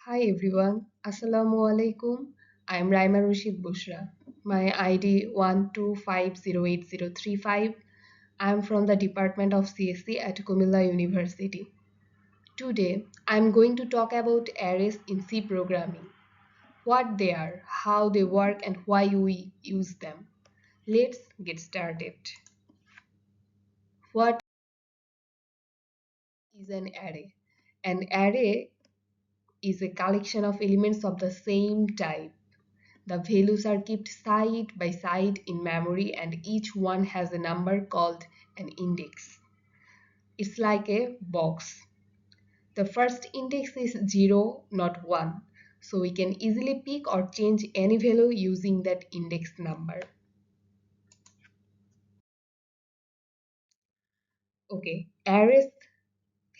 Hi everyone, Assalamu alaikum. I'm Rayma Rashid Bushra. My ID 1250835. I'm from the Department of CSC at Comilla University. Today, I'm going to talk about arrays in C programming, what they are, how they work, and why we use them. Let's get started. What is an array? An array is a collection of elements of the same type. The values are kept side by side in memory and each one has a number called an index. It's like a box. The first index is 0, not 1. So we can easily pick or change any value using that index number. Okay, arrays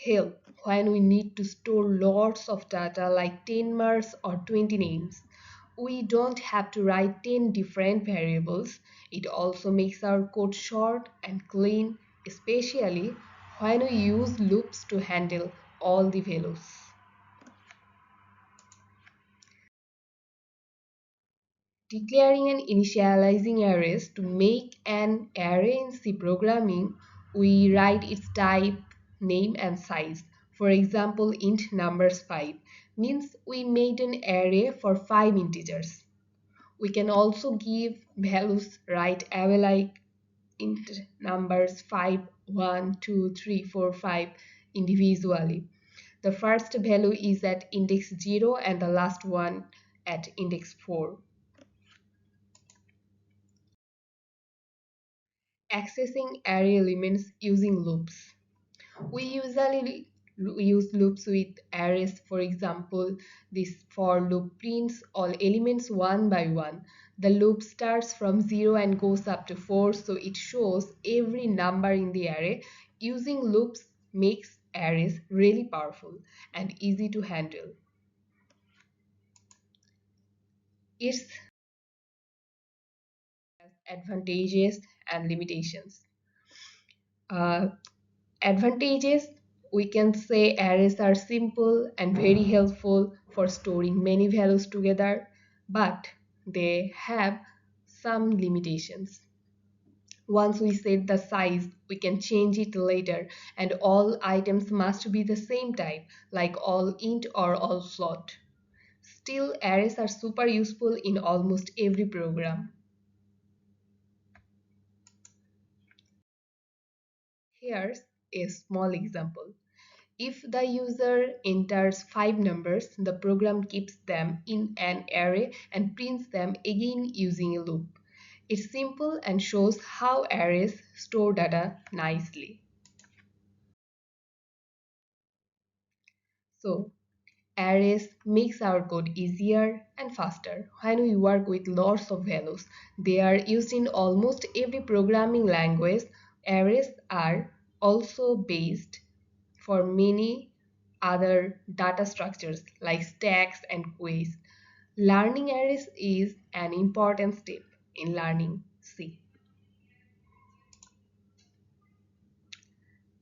help when we need to store lots of data like 10 marks or 20 names. We don't have to write 10 different variables. It also makes our code short and clean, especially when we use loops to handle all the values. Declaring and initializing arrays to make an array in C programming, we write its type, name, and size. For example, int numbers 5 means we made an array for 5 integers. We can also give values right away like int numbers 5, 1, 2, 3, 4, 5 individually. The first value is at index 0 and the last one at index 4. Accessing array elements using loops. We usually use loops with arrays. For example, this for loop prints all elements one by one. The loop starts from 0 and goes up to 4, so it shows every number in the array. Using loops makes arrays really powerful and easy to handle. Its advantages and limitations. Uh, Advantages, we can say arrays are simple and very helpful for storing many values together, but they have some limitations. Once we set the size, we can change it later, and all items must be the same type, like all int or all float. Still, arrays are super useful in almost every program. Here's a small example. If the user enters 5 numbers, the program keeps them in an array and prints them again using a loop. It's simple and shows how arrays store data nicely. So, arrays makes our code easier and faster when we work with lots of values. They are used in almost every programming language. Arrays are also based for many other data structures like stacks and queries. Learning arrays is an important step in learning C.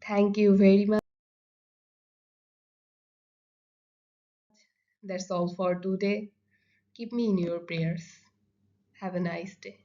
Thank you very much. That's all for today. Keep me in your prayers. Have a nice day.